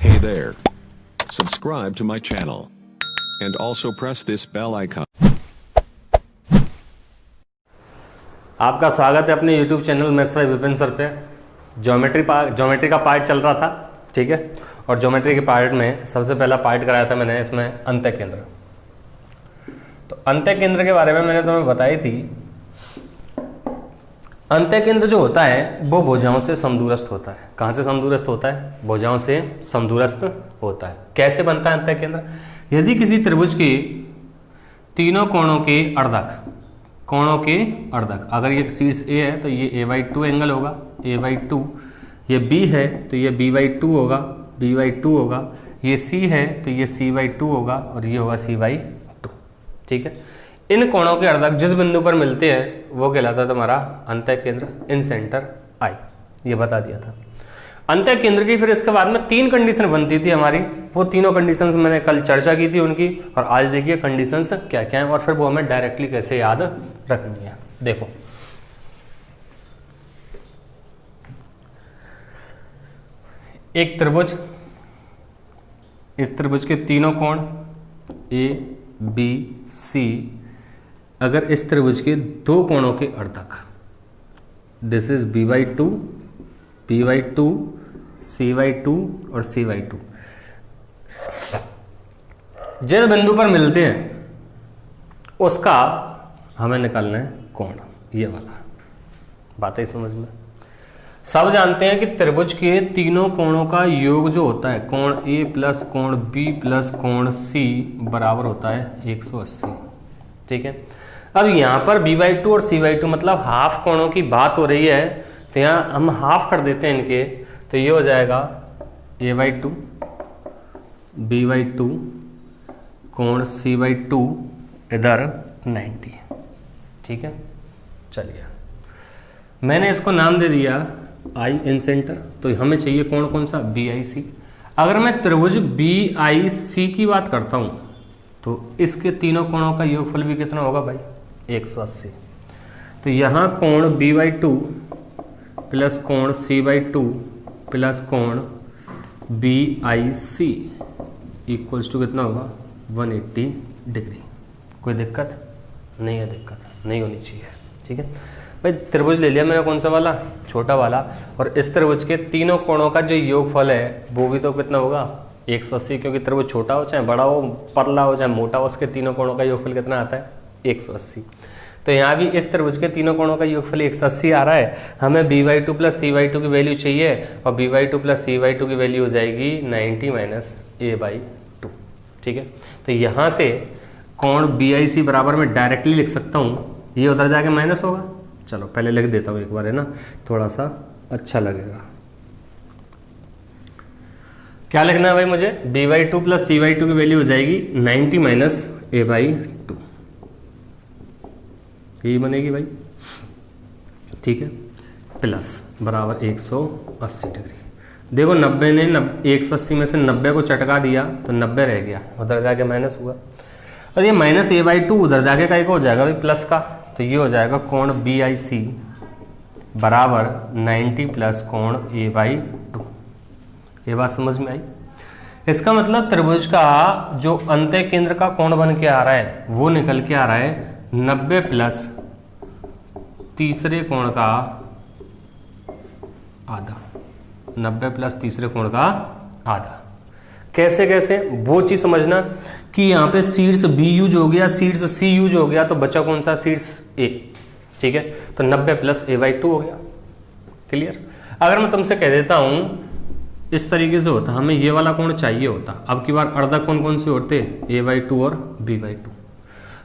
Hey there. Subscribe to my channel. And also press this bell icon. आपका स्वागत है अपने YouTube channel maths by Vipin sir पे। Geometry का पार्ट चल रहा था, ठीक है। और ज्योमेट्री के पार्ट में सबसे पहला पार्ट कराया था मैंने इसमें अंतःकेंद्र। तो अंतःकेंद्र के बारे में मैंने तुम्हें बताई थी। अंतःकेंद्र जो होता है वो भुजाओं से समदूरस्थ होता है। कहाँ से समदूरस्थ होता है? भुजाओं से समदूरस्थ होता है। कैसे बनता है अंतःकेंद्र? यदि किसी त्रिभुज के तीनों कोणों के अर्धक, अगर ये शीर्ष ए है तो ये a/2 एंगल होगा, a/2। ये b है तो ये b/2 होगा, b/2 होगा। ये c है तो ये c/2 होगा और ये होगा c/2, ठीक है। इन कोणों के अर्धक जिस बिंदु पर मिलते हैं वो कहलाता है तुम्हारा अंतःकेंद्र, इन सेंटर आई। ये बता दिया था अंतःकेंद्र की। फिर इसके बाद में 3 कंडीशन बनती थी हमारी। वो तीनों कंडीशंस मैंने कल चर्चा की थी उनकी, और आज देखिए कंडीशंस क्या क्या हैं और फिर वो हमें डायरेक्टली कैसे याद रखनी है। देखो, एक त्रिभुज, इस त्रिभुज के तीनों कोण ए बी सी, अगर इस त्रिभुज के 2 कोणों के अर्धक, this is b/2, b/2, c/2 और c/2, जिस बिंदु पर मिलते हैं उसका हमें निकालना है कोण। ये वाला बात है समझ में। सब जानते हैं कि त्रिभुज के तीनों कोणों का योग जो होता है, कोण ए प्लस कोण बी प्लस कोण सी बराबर होता है 180, ठीक है। अब यहाँ पर b/2 और c/2 मतलब हाफ कोणों की बात हो रही है, तो यहाँ हम हाफ कर देते हैं इनके, तो ये हो जाएगा a/2 b/2 कोण c/2 इधर 90, ठीक है। चलिए, मैंने इसको नाम दे दिया आई इन सेंटर। तो हमें चाहिए कोण कौन सा? BIC। अगर मैं त्रिभुज BIC की बात करता हूँ तो इसके तीनों कोणों का योगफल भी कितना होगा भाई? 180। तो यहाँ कोण b/2 प्लस कोण c/2 प्लस कोण BIC इक्वल्स टू कितना होगा? 180 डिग्री। कोई दिक्कत नहीं है? दिक्कत नहीं होनी चाहिए, ठीक है भाई। त्रिभुज ले लिया मैंने, कौन सा वाला? छोटा वाला। और इस त्रिभुज के तीनों कोणों का जो योगफल है वो भी तो कितना होगा? 180, क्योंकि त्रिभुज छोटा हो चाहे बड़ा हो, पतला हो चाहे मोटा हो, उसके तीनों कोणों का योगफल कितना आता है? 180। तो यहाँ भी इस त्रिभुज के तीनों कोणों का योगफल 180 आ रहा है। हमें b/2 प्लस c/2 की वैल्यू चाहिए, और b/2 प्लस c/2 की वैल्यू हो जाएगी 90 माइनस a/2, ठीक है। तो यहाँ से कोण BIC बराबर में डायरेक्टली लिख सकता हूँ, ये उधर जाके माइनस होगा। चलो पहले लिख देता हूँ एक बार, है ना, थोड़ा सा अच्छा लगेगा। क्या लिखना है भाई मुझे? b/2 प्लस c/2 की वैल्यू हो जाएगी 90 माइनस a/2, यही बनेगी भाई, ठीक है। प्लस बराबर 180 डिग्री। देखो 90 ने 180 में से 90 को चटका दिया तो 90 रह गया, उधर जाके माइनस हुआ। और ये माइनस a/2 उधर जाके का हो जाएगा भाई प्लस का। तो ये हो जाएगा कोण BIC बराबर 90 प्लस कोण a/2। ये बात समझ में आई? इसका मतलब त्रिभुज का जो अंतःकेंद्र का कोण बन के आ रहा है वो निकल के आ रहा है 90 प्लस तीसरे कोण का आधा, 90 प्लस तीसरे कोण का आधा। कैसे कैसे वो चीज समझना कि यहाँ पे शीर्ष B यूज हो गया, शीर्ष C यूज हो गया, तो बचा कौन सा? शीर्ष A, ठीक है। तो 90 प्लस a/2 हो गया। क्लियर? अगर मैं तुमसे कह देता हूँ इस तरीके से होता, हमें ये वाला कोण चाहिए होता, अब की बार अर्धक कोण कौन से होते? a/2 और b/2।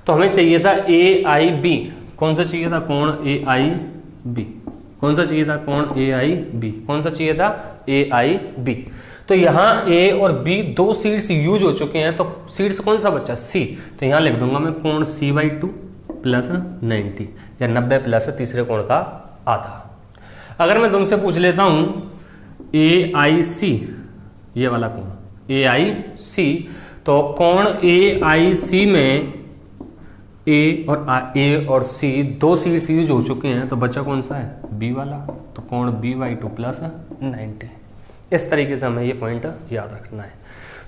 तो हमें चाहिए था AIB। कौन सा चाहिए था? कोण AIB। कौन सा चाहिए था? कोण AIB। कौन सा चाहिए था? AIB। तो यहाँ A और B 2 शीर्ष यूज हो चुके हैं, तो शीर्ष कौन सा बचा? C। तो यहाँ लिख दूंगा मैं कोण c/2 प्लस 90, या 90 प्लस तीसरे कोण का आधा। अगर मैं तुमसे पूछ लेता हूँ AIC, ये वाला कोण AIC, तो कोण AIC में A और C 2 शीर्ष यूज हो चुके हैं, तो बचा कौन सा है? B वाला। तो कोण b/2 प्लस 90, इस तरीके से हमें ये पॉइंट याद रखना है।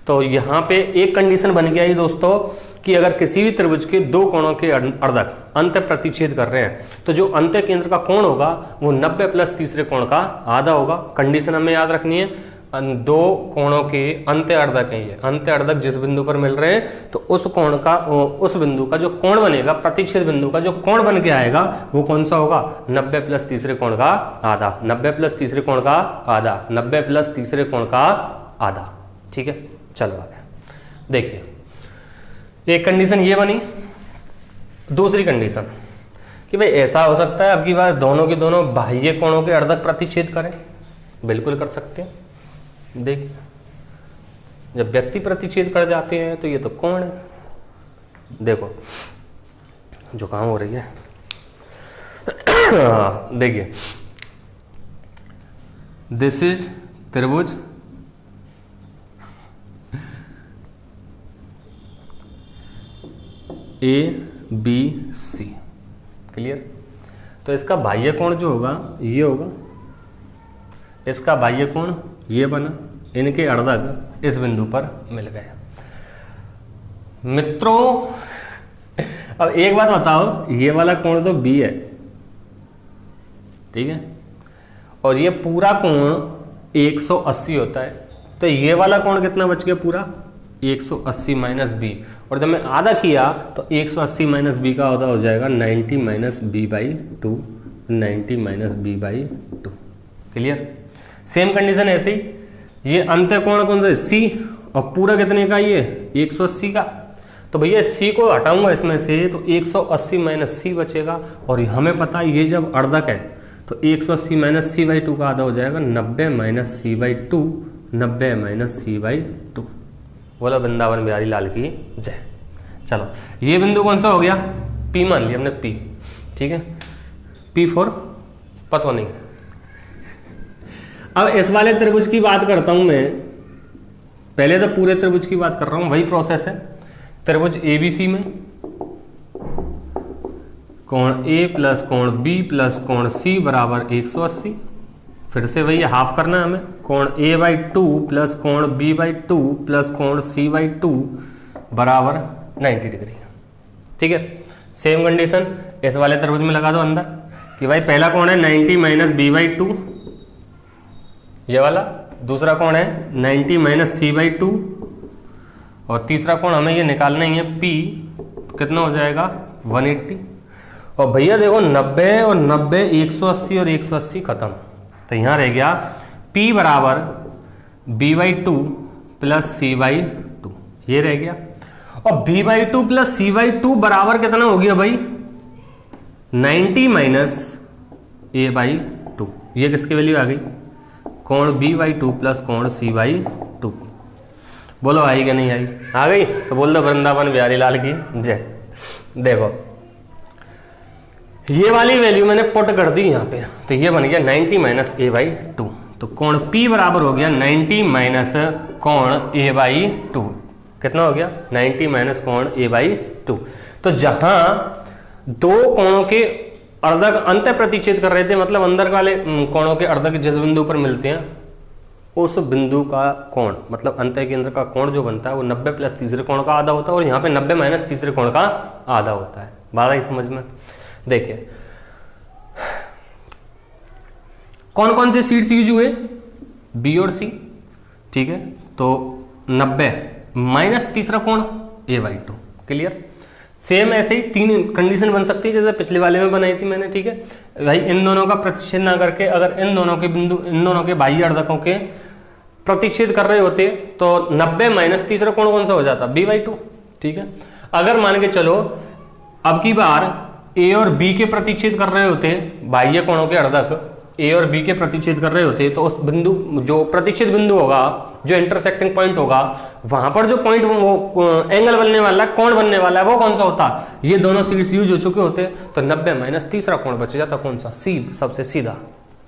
तो यहाँ पे एक कंडीशन बन गया ये दोस्तों कि अगर किसी भी त्रिभुज के दो कोणों के अर्धक अंत्य प्रतिच्छेद कर रहे हैं तो जो अंत्य केंद्र का कोण होगा वो 90 प्लस तीसरे कोण का आधा होगा। कंडीशन हमें याद रखनी है, दो कोणों के अंत्य अर्धक हैं, ये अंत्य अर्धक जिस बिंदु पर मिल रहे हैं तो उस कोण का, उस बिंदु का जो कोण बनेगा, प्रतिच्छेद बिंदु का जो कोण बन के आएगा वो कौन सा होगा, 90 प्लस तीसरे कोण का आधा, 90 प्लस तीसरे कोण का आधा, 90 प्लस तीसरे कोण का आधा। ठीक है, चलो आगे देखिए, एक कंडीशन ये बनी। दूसरी कंडीशन कि भाई ऐसा हो सकता है अब की बार दोनों के दोनों बाह्य कोणों के अर्धक प्रतिच्छेद करें, बिल्कुल कर सकते हैं। देख, जब व्यक्ति प्रतिच्छेद कर जाते हैं तो ये तो कोण है। देखो जुकाम हो रही है देखिए, दिस इज त्रिभुज ABC, क्लियर। तो इसका बाह्य कोण जो होगा ये होगा, इसका बाह्य कोण ये बना, इनके अर्धक इस बिंदु पर मिल गए। मित्रों अब एक बात बताओ, ये वाला कोण तो B है, ठीक है, और ये पूरा कोण 180 होता है, तो ये वाला कोण कितना बच गया, पूरा 180 माइनस बी, और जब मैं आधा किया तो 180 माइनस बी का आधा हो जाएगा 90 minus B by 2, 90 minus B by 2, clear. Same condition ऐसे ही, ये अंत्य कोण कौन सा है, सी, और पूरा कितने का, ये 180 का, तो भैया सी को हटाऊंगा इसमें से तो 180 माइनस सी बचेगा, और हमें पता है ये जब अर्धक है तो 180 माइनस सी बाई 2 का आधा हो जाएगा 90 minus C by 2, 90 minus C by 2। बोला वृंदावन बिहारी लाल की जय। चलो ये बिंदु कौन सा हो गया, P मान लिया हमने, P, ठीक है, P फॉर पता नहीं। अब इस वाले त्रिभुज की बात करता हूं मैं, पहले तो पूरे त्रिभुज की बात कर रहा हूं, वही प्रोसेस है। त्रिभुज ABC में कोण A प्लस कोण B प्लस कोण C बराबर 180, फिर से वही हाफ करना है हमें, कोण A बाई 2 प्लस कोण B बाई 2 प्लस कोण C बाई 2 बराबर 90 डिग्री, ठीक है। सेम कंडीशन इस वाले त्रिभुज में लगा दो अंदर कि भाई पहला कोण है 90 माइनस बी बाई 2, ये वाला, दूसरा कोण है 90 माइनस सी बाई 2, और तीसरा कोण हमें ये निकालना ही है P, कितना हो जाएगा 180। और भैया देखो 90 और 90, 180 और 180 खत्म, तो यहाँ रह गया P बराबर B by 2 plus C by 2, ये रह गया। और B by 2 plus C by 2 बराबर कितना हो गया भाई, 90 माइनस A बाई 2, ये किसकी वैल्यू आ गई, कोण B बाई 2 प्लस कोण C बाई 2। बोलो आई कि नहीं आई, आ गई, तो बोल दो वृंदावन बिहारी लाल की जय। देखो ये वाली वैल्यू मैंने पुट कर दी यहाँ पे, तो ये बन गया 90 माइनस A बाई 2, तो कोण P बराबर हो गया 90 माइनस कोण A बाई 2, कितना हो गया 90 माइनस कोण A बाई 2। तो जहां दो कोणों के अर्धक अंत्य प्रतिच्छेद कर रहे थे, मतलब अंदर वाले कोणों के अर्धक जिस बिंदु पर मिलते हैं उस बिंदु का कोण, मतलब अंत्य केंद्र का कोण जो बनता है वो 90 प्लस तीसरे कोण का आधा होता है, और यहाँ पे 90 माइनस तीसरे कोण का आधा होता है। बात आई समझ में। देखिए कौन कौन से सीड्स यूज हुए, बी और सी, ठीक है, तो 90 माइनस तीसरा कोण A बाई 2, क्लियर। सेम ऐसे ही तीन कंडीशन बन सकती है जैसे पिछले वाले में बनाई थी मैंने, ठीक है भाई। इन दोनों का प्रतिच्छेद ना करके अगर इन दोनों के बिंदु, इन दोनों के बाह्य अर्धकों के प्रतिच्छेद कर रहे होते तो 90 माइनस तीसरा कोण कौन सा हो जाता, B बाई 2, ठीक है। अगर मान के चलो अब की बार A और B के प्रतिच्छेद कर रहे होते, बाह्य कोणों के अर्धक A और B के प्रतिच्छेद कर रहे होते, तो उस बिंदु, जो प्रतिच्छेद बिंदु होगा, जो इंटरसेक्टिंग पॉइंट होगा, वहां पर जो पॉइंट वो एंगल बनने वाला है, कोण बनने वाला है, वो कौन सा होता, ये दोनों सीड्स यूज हो चुके होते, तो 90 माइनस तीसरा कोण बच जाता, कौन सा, C, सबसे सीधा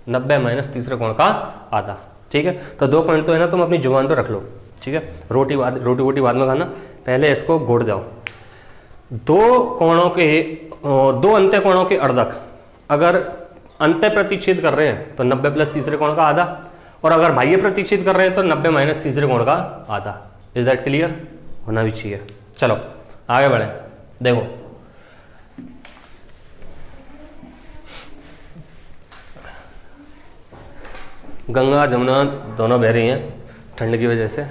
90 माइनस तीसरे कोण का आधा, ठीक है। तो 2 पॉइंट तो है ना, तुम अपनी जुबान पे रख लो, ठीक है। रोटी वोटी बाद में खाना, पहले इसको घोट जाओ। दो अंत्य कोणों के अर्धक अगर अंत्य प्रतिच्छेद कर रहे हैं तो 90 प्लस तीसरे कोण का आधा, और अगर बाह्य प्रतिच्छेद कर रहे हैं तो 90 माइनस तीसरे कोण का आधा। Is that clear? होना भी चाहिए। चलो आगे बढ़े। देखो गंगा जमुना दोनों बह रही हैं ठंड की वजह से।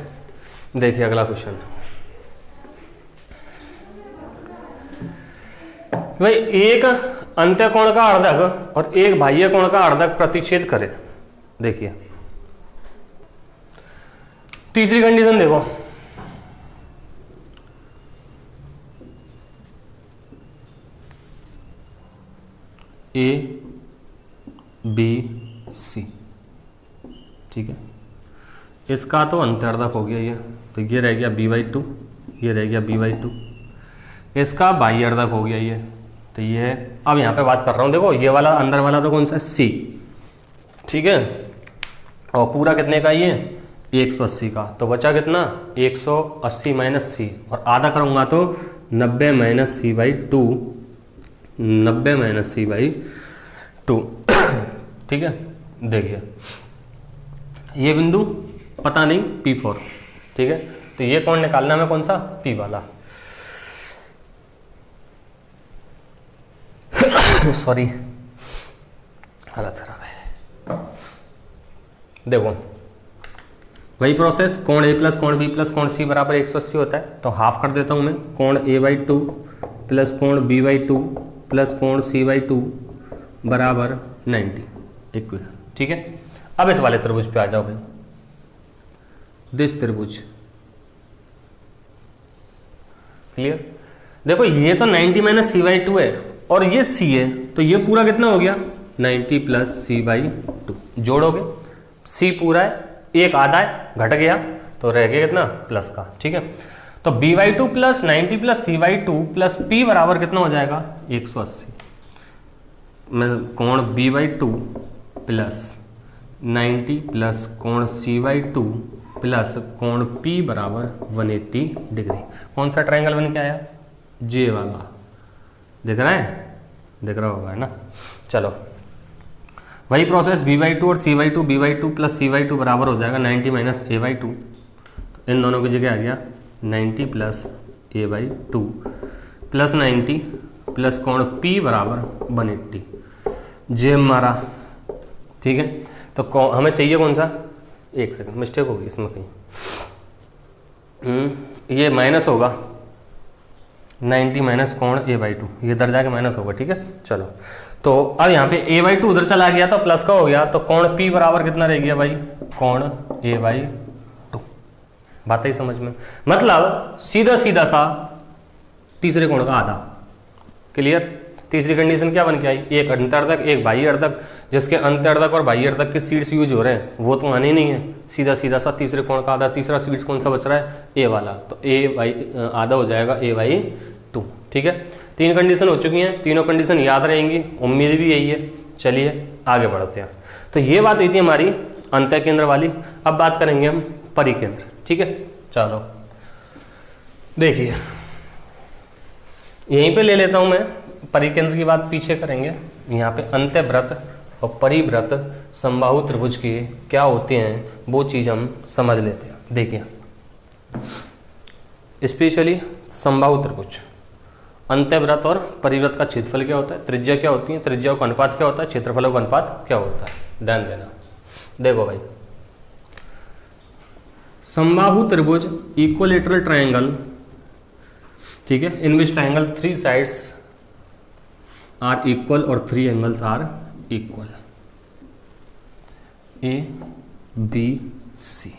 देखिए अगला क्वेश्चन, भाई एक अंत्य कोण का अर्धक और एक बाह्य कोण का अर्धक प्रतिच्छेद करे। देखिए तीसरी कंडीशन देखो, ए बी सी, ठीक है, इसका तो अंतर्र्धक हो गया ये, तो ये रह गया b/2, ये रह गया b/2, इसका बाह्य अर्धक हो गया ये, तो ये है। अब यहाँ पे बात कर रहा हूँ, देखो ये वाला अंदर वाला तो कौन सा है, c, ठीक है, और पूरा कितने का ये 180 का, तो बचा कितना 180 माइनस सी, और आधा करूँगा तो 90 माइनस c/2, 90 माइनस c/2 ठीक है। देखिए ये बिंदु पता नहीं P4, ठीक है, तो ये कौन निकालना है, कौन सा P वाला सॉरी हालत खराब है। देखो वही प्रोसेस, कोण A प्लस कोण B प्लस कोण C बराबर 180 होता है, तो हाफ कर देता हूं मैं, कोण A/2 प्लस कोण B/2 प्लस कोण C/2 बराबर 90 इक्वेशन, ठीक है। अब इस वाले त्रिभुज पे आ जाओ भाई, दिस त्रिभुज, क्लियर। देखो ये तो 90 माइनस c/2 है और ये c है, तो ये पूरा कितना हो गया 90 प्लस c/2, जोड़ोगे c पूरा है, एक आधा है घट गया तो रह गया कितना प्लस का, ठीक है। तो b/2 plus 90 plus c/2 plus p बराबर कितना हो जाएगा 180। मैं कोण b/2 प्लस 90 प्लस कोण c/2 प्लस कोण p बराबर 180 डिग्री। कौन सा ट्रायंगल बन के आया, जे वाला, दिख रहा है, दिख रहा होगा है ना। चलो वही प्रोसेस b/2 और c/2, b/2 प्लस c/2 बराबर हो जाएगा 90 माइनस a/2, तो इन दोनों की जगह आ गया 90 प्लस a/2 प्लस 90 प्लस कोण p बराबर 180, जे मारा, ठीक है। तो हमें चाहिए कौन सा, एक सेकंड मिस्टेक होगी इसमें कहीं, ये माइनस होगा 90 माइनस कोण a/2, ये इधर जाके माइनस होगा, ठीक है। चलो तो अब यहाँ पे a/2 उधर चला गया तो प्लस का हो गया, तो कोण p बराबर कितना रह गया भाई, कोण a/2। बात ही समझ में, मतलब सीधा सीधा सा तीसरे कोण का आधा, क्लियर। तीसरी कंडीशन क्या बन के आई, एक अंतर्र्धक एक बाह्य अर्धक, जिसके अंतर्र्धक और बाह्य अर्धक के शीर्ष यूज हो रहे हैं वो तो आने ही नहीं है, सीधा सीधा सा तीसरे कोण का आधा। तीसरा शीर्ष कौन सा बच रहा है, ए वाला, तो आधा हो जाएगा a/2, ठीक है। तीन कंडीशन हो चुकी हैं, तीनों कंडीशन याद रहेंगी, उम्मीद भी यही है। चलिए आगे बढ़ते हैं। तो ये बात हुई थी हमारी अंतः केंद्र वाली। अब बात करेंगे हम परिकेंद्र, ठीक है। चलो देखिए यहीं पे ले लेता हूं मैं, परिकेंद्र की बात पीछे करेंगे। यहाँ पे अंत्यव्रत और परिव्रत समबाहु त्रिभुज के क्या होते हैं वो चीज़ हम समझ लेते हैं। देखिए स्पेशली समबाहु त्रिभुज, अंत्यव्रत और परिव्रत का क्षेत्रफल क्या होता है, त्रिज्या क्या होती है, त्रिज्याओं का अनुपात क्या होता है, क्षेत्रफलों का अनुपात क्या होता है, ध्यान देना। देखो भाई समबाहु त्रिभुज इक्विलेटरल ट्रायंगल, ठीक है, in which triangle 3 sides are equal और 3 angles are equal, A B C,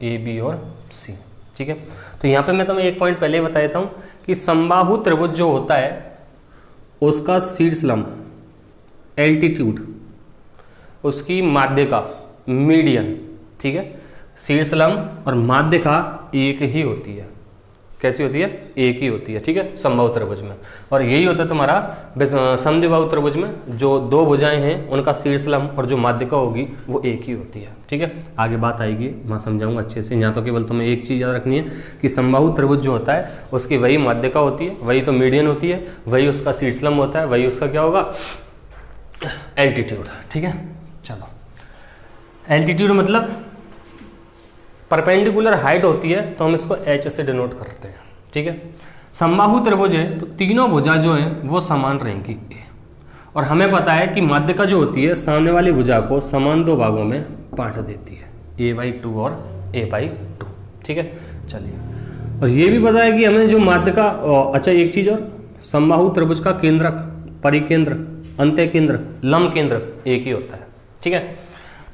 A B और सी, ठीक है। तो यहाँ पे मैं तुम्हें एक पॉइंट पहले ही बता देता हूँ कि समबाहु त्रिभुज जो होता है उसका शीर्षलंब, एल्टीट्यूड, उसकी माध्यिका मीडियन, ठीक है, शीर्षलंब और माध्यिका एक ही होती है। कैसी होती है, एक ही होती है, ठीक है, समबाहु त्रिभुज में। और यही होता है तुम्हारा समद्विबाहु त्रिभुज में, जो दो भुजाएं हैं उनका शीर्षलंब और जो माध्यिका होगी वो एक ही होती है, ठीक है। आगे बात आएगी, मैं समझाऊंगा अच्छे से। यहाँ तो केवल तुम्हें एक चीज़ याद रखनी है कि समबाहु त्रिभुज जो होता है उसकी वही माध्यिका होती है, वही तो मीडियन होती है, वही उसका शीर्षलंब होता है, वही उसका क्या होगा एल्टीट्यूड, ठीक है। चलो एल्टीट्यूड मतलब परपेंडिकुलर हाइट होती है तो हम इसको h से डिनोट करते हैं, ठीक है। समबाहु त्रिभुज है तो तीनों भुजा जो है वो समान रहेंगी, और हमें पता है कि माध्यिका जो होती है सामने वाली भुजा को समान दो भागों में बांट देती है, a/2 और a/2, ठीक है। चलिए, और ये भी पता है कि हमें जो माध्यिका, अच्छा एक चीज और, समबाहु त्रिभुज का केंद्रक, परिकेंद्र, अंत्य केंद्र, लंब केंद्र एक ही होता है, ठीक है।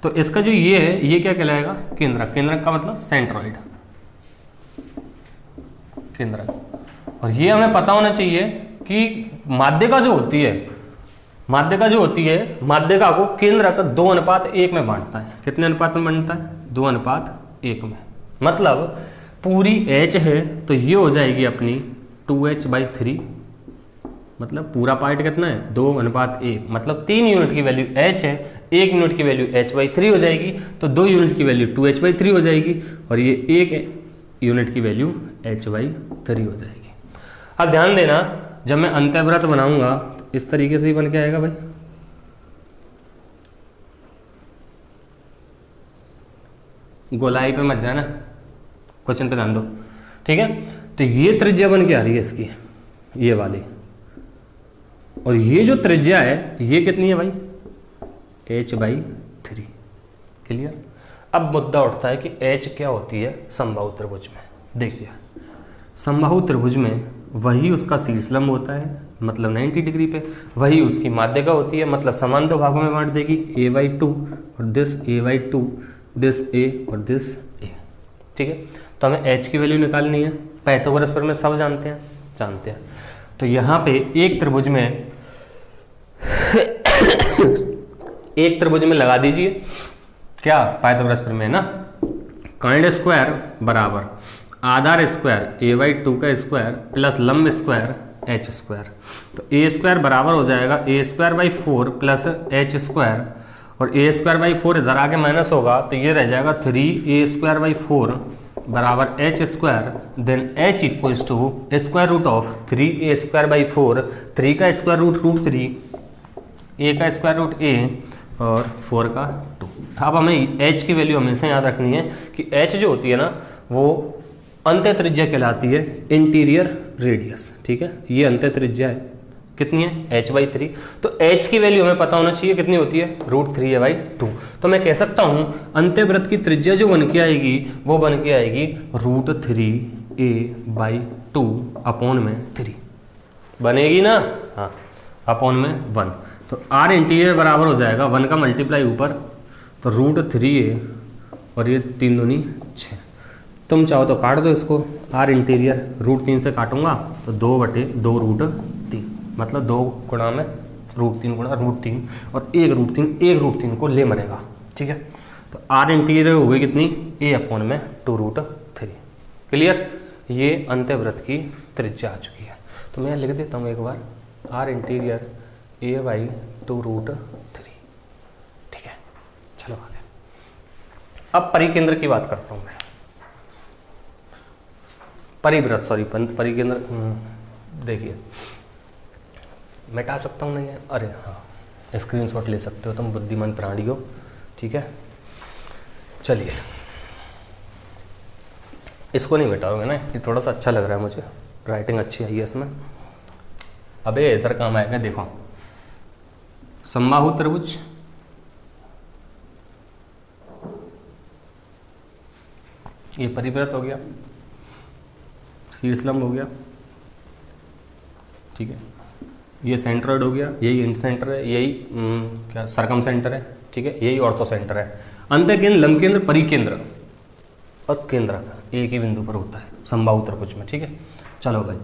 तो इसका जो ये है ये क्या कहलाएगा, केंद्रक। केंद्रक का मतलब सेंट्रॉइड, केंद्रक। और ये हमें पता होना चाहिए कि माध्यिका जो होती है, माध्यिका को केंद्रक 2:1 में बांटता है। कितने अनुपात में बांटता है, 2:1 में। मतलब पूरी h है तो ये हो जाएगी अपनी 2h/3, मतलब पूरा पार्ट कितना है 2:1, मतलब 3 यूनिट की वैल्यू h है, 1 यूनिट की वैल्यू h/3 हो जाएगी, तो 2 यूनिट की वैल्यू 2h/3 हो जाएगी, और ये 1 यूनिट की वैल्यू h/3 हो जाएगी। अब ध्यान देना, जब मैं अंत्यवृत्त बनाऊंगा तो इस तरीके से ही बन के आएगा भाई। गोलाई पे मत जाना, क्वेश्चन पे ध्यान दो, ठीक है। तो ये त्रिज्या बन के आ रही है इसकी, ये वाली, और ये जो त्रिज्या है ये कितनी है भाई, h/3। क्लियर। अब मुद्दा उठता है कि h क्या होती है समबाहु त्रिभुज में। देखिए, समबाहु त्रिभुज में वही उसका शीर्षलंब होता है, मतलब 90 डिग्री पे, वही उसकी माध्यिका होती है, मतलब समान दो भागों में बांट देगी, a/2 और दिस a/2, दिस a और दिस a, ठीक है। तो हमें h की वैल्यू निकालनी है, पाइथागोरस पर में सब जानते हैं। तो यहाँ पे एक त्रिभुज में लगा दीजिए क्या, पाइथागोरस पर में ना, कांड स्क्वायर बराबर आधार स्क्वायर a/2 का स्क्वायर प्लस लंब स्क्वायर h स्क्वायर। तो a स्क्वायर बराबर हो जाएगा a² / 4 प्लस h स्क्वायर, और a² / 4 इधर आके माइनस होगा तो ये रह जाएगा 3a² / 4 बराबर h square, then h equals to square root of 3a² / 4, 3 का स्क्वायर रूट √3, a का स्क्वायर रूट a और 4 का 2। अब हमें h की वैल्यू हमेशा याद रखनी है कि h जो होती है ना वो अंत्य त्रिज्या कहलाती है, इंटीरियर रेडियस, ठीक है। ये अंत्य त्रिज्या है, कितनी है h/3। तो h की वैल्यू हमें पता होना चाहिए कितनी होती है, √3a/2। तो मैं कह सकता हूं अंत्यवृत्त की त्रिज्या जो बन के आएगी वो बन के आएगी √3a/2 अपॉन में 3 बनेगी ना, हाँ, अपॉन में 1। तो r इंटीरियर बराबर हो जाएगा 1 का मल्टीप्लाई ऊपर, तो √3a और ये 3 दूनी 6। तुम चाहो तो काट दो इसको, r इंटीरियर √3 से काटूंगा तो 2/2 √3, मतलब 2 गुणा में √3 गुणा √3 और 1 को ले मरेगा, ठीक है। तो r इंटीरियर हुई कितनी, a/2 √3। क्लियर। ये अंत्यवृत्त की त्रिज्या आ चुकी है। तो मैं लिख देता हूँ एक बार, r इंटीरियर a/2 √3, ठीक है। चलो आगे, अब परिकेंद्र की बात करता हूँ मैं, परिवृत्त, सॉरी परिकेंद्र। देखिए मिटा सकता हूँ नहीं है, अरे हाँ, स्क्रीनशॉट ले सकते हो तुम, बुद्धिमान प्राणी हो, ठीक है। चलिए, इसको नहीं मिटाओगे ना, ये थोड़ा सा अच्छा लग रहा है मुझे, राइटिंग अच्छी आई है इसमें। अबे इधर काम आएगा, देखो समबाहु त्रिभुज, ये परिवृत्त हो गया, शीर्षलंब हो गया, ठीक है। ये सेंट्रॉइड हो गया, यही इंट सेंटर है, यही क्या सरकम सेंटर है, ठीक है, यही ऑर्थो सेंटर है। अंत्य केंद्र, लंब केंद्र, परिकेंद्र और केंद्रक एक ही बिंदु पर होता है समबाहु त्रिभुज में, ठीक है। चलो भाई,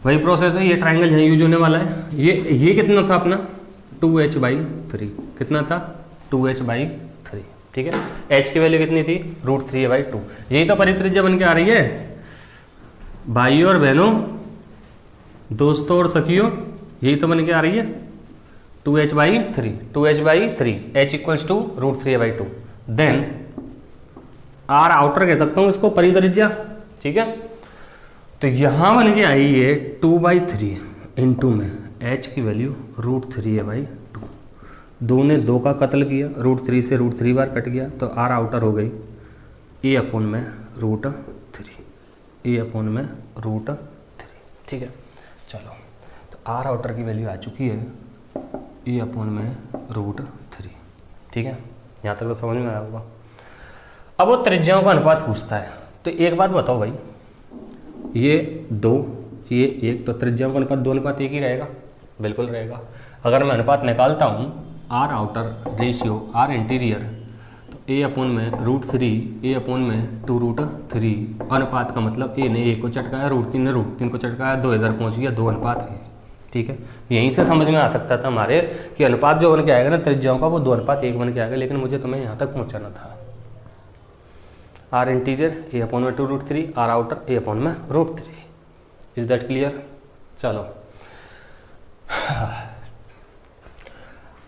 वही प्रोसेस है, ये ट्राइंगल यहाँ यूज होने वाला है। ये कितना था अपना 2h/3, कितना था 2h/3, ठीक है। h की वैल्यू कितनी थी √3a/2। यही तो परित्रिज्या बन के आ रही है भाइयों और बहनों, दोस्तों और सखियों, यही तो बन के आ रही है 2h/3, h equals to √3a/2। Then r outer कह सकता हूँ इसको, परित्रिज्या, ठीक है। तो यहाँ बन के आई है 2/3 इंटू में h की वैल्यू √3a/2, 2 ने 2 का कत्ल किया, √3 से √3 बार कट गया, तो आर आउटर हो गई a/√3, a/√3। ठीक है, चलो तो आर आउटर की वैल्यू आ चुकी है a/√3। ठीक है, यहाँ तक तो समझ में आया होगा। अब वो त्रिज्याओं का अनुपात पूछता है, तो एक बात बताओ भाई, ये 2 ये 1, तो त्रिज्याओं का अनुपात 2:1 ही रहेगा, बिल्कुल रहेगा। अगर मैं अनुपात निकालता हूँ R outer ratio R interior, तो a/√3 a/2√3 अनुपात का मतलब a ने 1 को चटकाया, √3 ने √3 को चटकाया, 2 इधर पहुँच गया, 2 अनुपात है। ठीक है, यहीं से समझ में आ सकता था हमारे कि अनुपात जो बन के आएगा ना त्रिज्याओं का, वो 2:1 बन के आएगा, लेकिन मुझे तुम्हें यहाँ तक पहुँचाना था। R interior a/2√3, R outer a/√3। Is that clear? चलो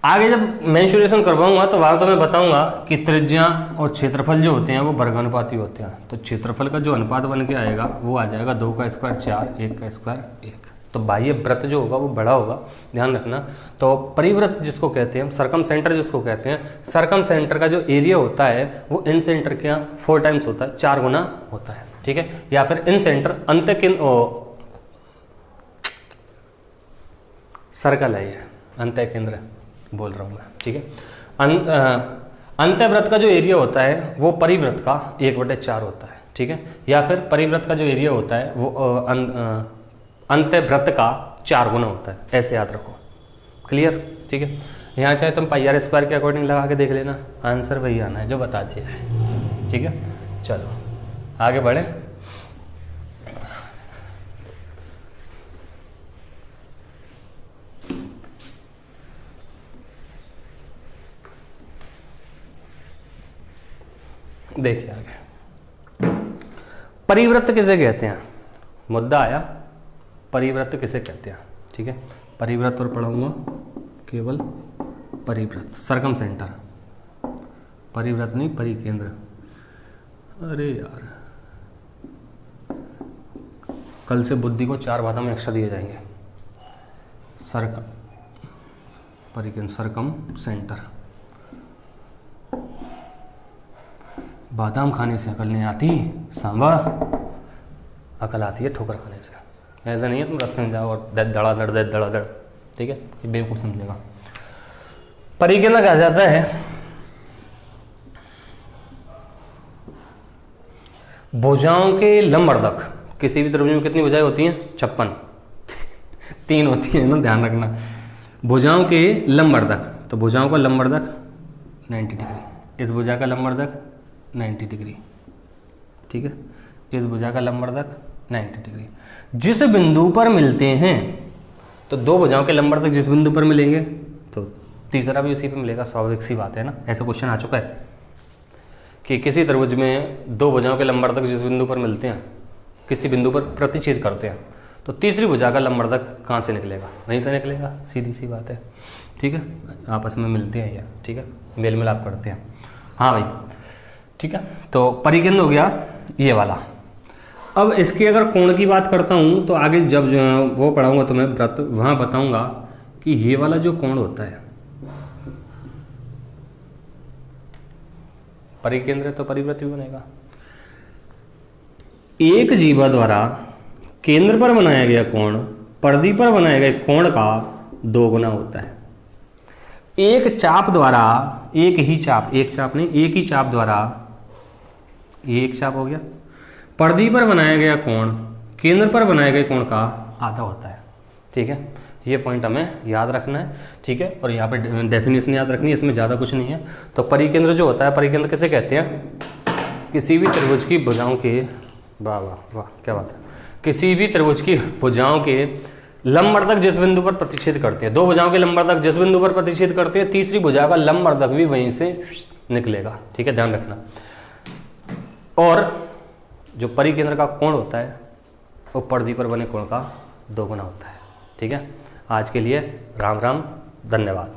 आगे जब मेंशुरेशन करवाऊंगा तो वहाँ तो मैं बताऊंगा कि त्रिज्या और क्षेत्रफल जो होते हैं वो वर्गानुपाती होते हैं। तो क्षेत्रफल का जो अनुपात बन के आएगा वो आ जाएगा 2 का स्क्वायर 4, 1 का स्क्वायर 1। तो बाह्य वृत्त जो होगा वो बड़ा होगा, ध्यान रखना। तो परिवृत्त जिसको कहते हैं, सरकम सेंटर जिसको कहते हैं, सरकम सेंटर का जो एरिया होता है वो इन सेंटर के 4 टाइम्स होता है, 4 गुना होता है। ठीक है, या फिर इन सेंटर सर्कल है, ये अंत्य केंद्र बोल रहा हूँ मैं। ठीक है, अंत्यवृत्त का जो एरिया होता है वो परिवृत्त का 1/4 होता है। ठीक है, या फिर परिवृत्त का जो एरिया होता है वो अंत्यवृत्त का 4 गुना होता है, ऐसे याद रखो। क्लियर? ठीक है, यहाँ चाहे तुम πr² के अकॉर्डिंग लगा के देख लेना, आंसर वही आना है जो बता दिया है। ठीक है, चलो आगे बढ़े। देखिए आगे, परिवृत्त किसे कहते हैं? मुद्दा आया, परिवृत्त किसे कहते हैं? ठीक है, परिवृत्त और पढ़ाऊंगा केवल परिवृत्त, सरकम सेंटर, परिवृत्त नहीं परिकेंद्र। अरे यार, कल से बुद्धि को 4 भागों में अक्षर दिए जाएंगे। सरकम परिकेंद्र, सरकम सेंटर। बादाम खाने से अकल नहीं आती सांबा, अकल आती है ठोकर खाने से। ऐसा नहीं है तुम रास्ते में जाओ और धड़ाधड़। ठीक है, ये बेवकूफ़ समझेगा। परिकेंद्र कहा जाता है भुजाओं के लंबवर्धक। किसी भी त्रिभुज में कितनी भुजाएं होती हैं? 56, 3 होती है ना, ध्यान रखना। भुजाओं के लंबवर्धक, तो भुजाओं का लंबवर्धक 90 डिग्री, इस भुजा का लंबवर्धक 90 डिग्री। ठीक है, इस भुजा का लंबवर्धक 90 डिग्री। जिस बिंदु पर मिलते हैं, तो 2 भुजाओं के लंबवर्धक जिस बिंदु पर मिलेंगे तो तीसरा भी उसी पर मिलेगा, स्वाभाविक सी बात है ना। ऐसा क्वेश्चन आ चुका है कि किसी त्रिभुज में 2 भुजाओं के लंबवर्धक जिस बिंदु पर मिलते हैं, किसी बिंदु पर प्रतिच्छेद करते हैं, तो तीसरी भुजा का लंबवर्धक कहाँ से निकलेगा? वहीं से निकलेगा, सीधी सी बात है। ठीक है, आपस में मिलते हैं या, ठीक है, मेल मिलाप करते हैं। हाँ भाई, ठीक है, तो परिकेंद्र हो गया ये वाला। अब इसके अगर कोण की बात करता हूँ तो आगे जब जो वो पढ़ाऊँगा तुम्हें वृत्त, वहाँ बताऊँगा कि ये वाला जो कोण होता है परिकेंद्र, तो परिवृत्त भी बनेगा। एक जीवा द्वारा केंद्र पर बनाया गया कोण परिधि पर बनाए गए कोण का 2 गुना होता है। एक चाप द्वारा, एक ही चाप, एक चाप नहीं, एक ही चाप द्वारा, ये एक चाप हो गया, परिधि पर बनाया गया कोण केंद्र पर बनाए गए कोण का आधा होता है। ठीक है, ये पॉइंट हमें याद रखना है। ठीक है, और यहाँ पे डेफिनेशन याद रखनी है, इसमें ज़्यादा कुछ नहीं है। तो परिकेंद्र जो होता है, परिकेंद्र किसे कहते हैं? किसी भी त्रिभुज की भुजाओं के, वाह वाह वाह क्या बात है, किसी भी त्रिभुज की भुजाओं के लंबवर्धक जिस बिंदु पर प्रतिच्छेद करते हैं, 2 भुजाओं के लंबवर्धक जिस बिंदु पर प्रतिच्छेद करते हैं, तीसरी भुजा का लंबवर्धक भी वहीं से निकलेगा। ठीक है, ध्यान रखना। और जो परिकेंद्र का कोण होता है वो परिधि पर बने कोण का 2 गुना होता है। ठीक है, आज के लिए राम राम, धन्यवाद।